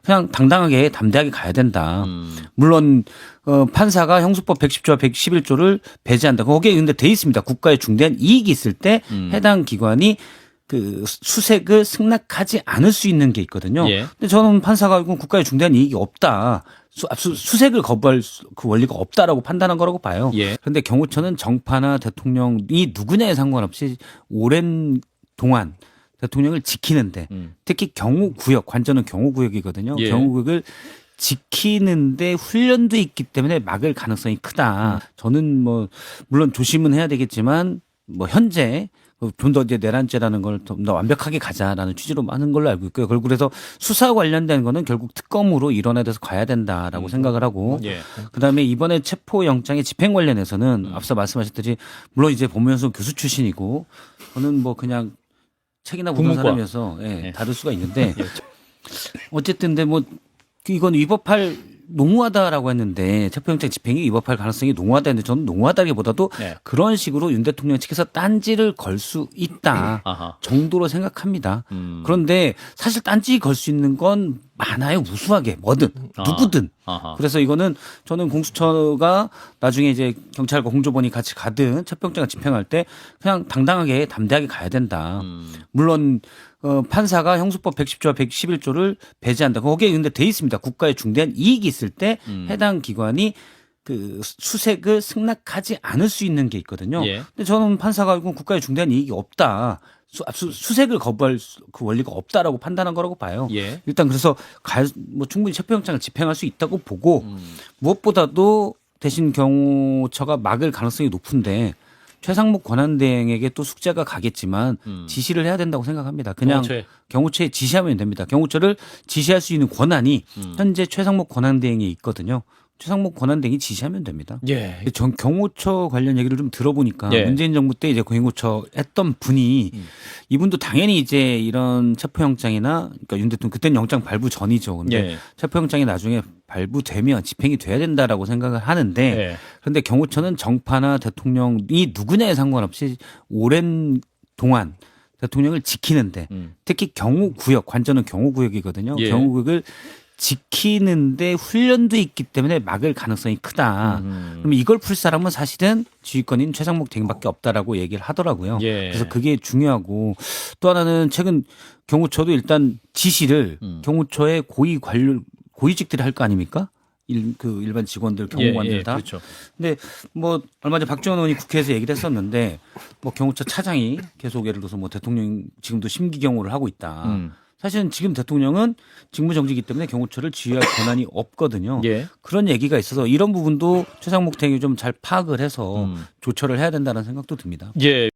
그냥 당당하게 담대하게 가야 된다. 물론 판사가 형수법 110조와 111조를 배제한다. 거기에 근데 돼 있습니다. 국가에 중대한 이익이 있을 때 해당 기관이 그 수색을 승낙하지 않을 수 있는 게 있거든요. 예. 근데 저는 판사가 이건 국가에 중대한 이익이 없다. 수색을 거부할 그 원리가 없다라고 판단한 거라고 봐요. 예. 그런데 경호처는 정파나 대통령이 누구냐에 상관없이 오랜 동안 대통령을 지키는데 특히 경호구역, 관저는 경호구역이거든요. 예. 경호구역을 지키는데 훈련도 있기 때문에 막을 가능성이 크다. 저는 뭐 물론 조심은 해야 되겠지만 뭐 현재 좀 더 이제 내란죄라는 걸 좀 더 완벽하게 가자라는 취지로 하는 걸로 알고 있고요. 결국 그래서 수사 관련된 거는 결국 특검으로 일원에 대해서 가야 된다라고 생각을 하고 예. 그다음에 이번에 체포영장의 집행 관련해서는 앞서 말씀하셨듯이 물론 이제 법무연수원 교수 출신이고 저는 뭐 그냥 책이나 보는 국문과. 사람이어서 예. 다를 수가 있는데 어쨌든 근데 뭐 이건 위법할 농후하다라고 했는데 체포영장 집행이 위법할 가능성이 농후하다 했는데 저는 농후하다기보다도 네. 그런 식으로 윤 대통령 측에서 딴지를 걸 수 있다 아하. 정도로 생각합니다. 그런데 사실 딴지 걸 수 있는 건 많아요. 무수하게 뭐든 누구든. 아하. 그래서 이거는 저는 공수처가 나중에 이제 경찰과 공조본이 같이 가든 체포영장을 집행할 때 그냥 당당하게 담대하게 가야 된다. 물론 판사가 형수법 110조와 111조를 배제한다. 거기에 근데 돼 있습니다. 국가에 중대한 이익이 있을 때 해당 기관이 그 수색을 승낙하지 않을 수 있는 게 있거든요. 예. 근데 저는 판사가 이건 국가에 중대한 이익이 없다. 수색을 거부할 그 원리가 없다라고 판단한 거라고 봐요. 예. 일단 그래서 뭐 충분히 체포영장을 집행할 수 있다고 보고 무엇보다도 대신 경호처가 막을 가능성이 높은데 최상목 권한대행에게 또 숙제가 가겠지만 지시를 해야 된다고 생각합니다. 그냥 경호처에 지시하면 됩니다. 경호처를 지시할 수 있는 권한이 현재 최상목 권한대행에 있거든요. 최상목 권한대행이 지시하면 됩니다. 예. 전 경호처 관련 얘기를 좀 들어보니까 예. 문재인 정부 때 이제 경호처 했던 분이 이분도 당연히 이제 이런 체포영장이나 그러니까 윤 대통령 그때는 영장 발부 전이죠. 근데 예. 체포영장이 나중에 발부되면 집행이 돼야 된다라고 생각을 하는데 예. 그런데 경호처는 정파나 대통령이 누구냐에 상관없이 오랜 동안 대통령을 지키는데 특히 경호구역, 관저는 경호구역이거든요. 예. 경호구역을 지키는데 훈련도 있기 때문에 막을 가능성이 크다. 그러면 이걸 풀 사람은 사실은 지휘권인 최상목 대행밖에 없다라고 얘기를 하더라고요. 예. 그래서 그게 중요하고 또 하나는 최근 경호처도 일단 지시를 경호처의 고위직들이 할 거 아닙니까? 일반 직원들, 경호관들 예, 다. 그렇죠. 근데 뭐 얼마 전에 박지원 의원이 국회에서 얘기를 했었는데 뭐 경호처 차장이 계속 예를 들어서 뭐 대통령 지금도 심기 경호를 하고 있다. 사실은 지금 대통령은 직무정지이기 때문에 경호처를 지휘할 권한이 없거든요. 예. 그런 얘기가 있어서 이런 부분도 최상목 대행이 좀 잘 파악을 해서 조처를 해야 된다는 생각도 듭니다. 예.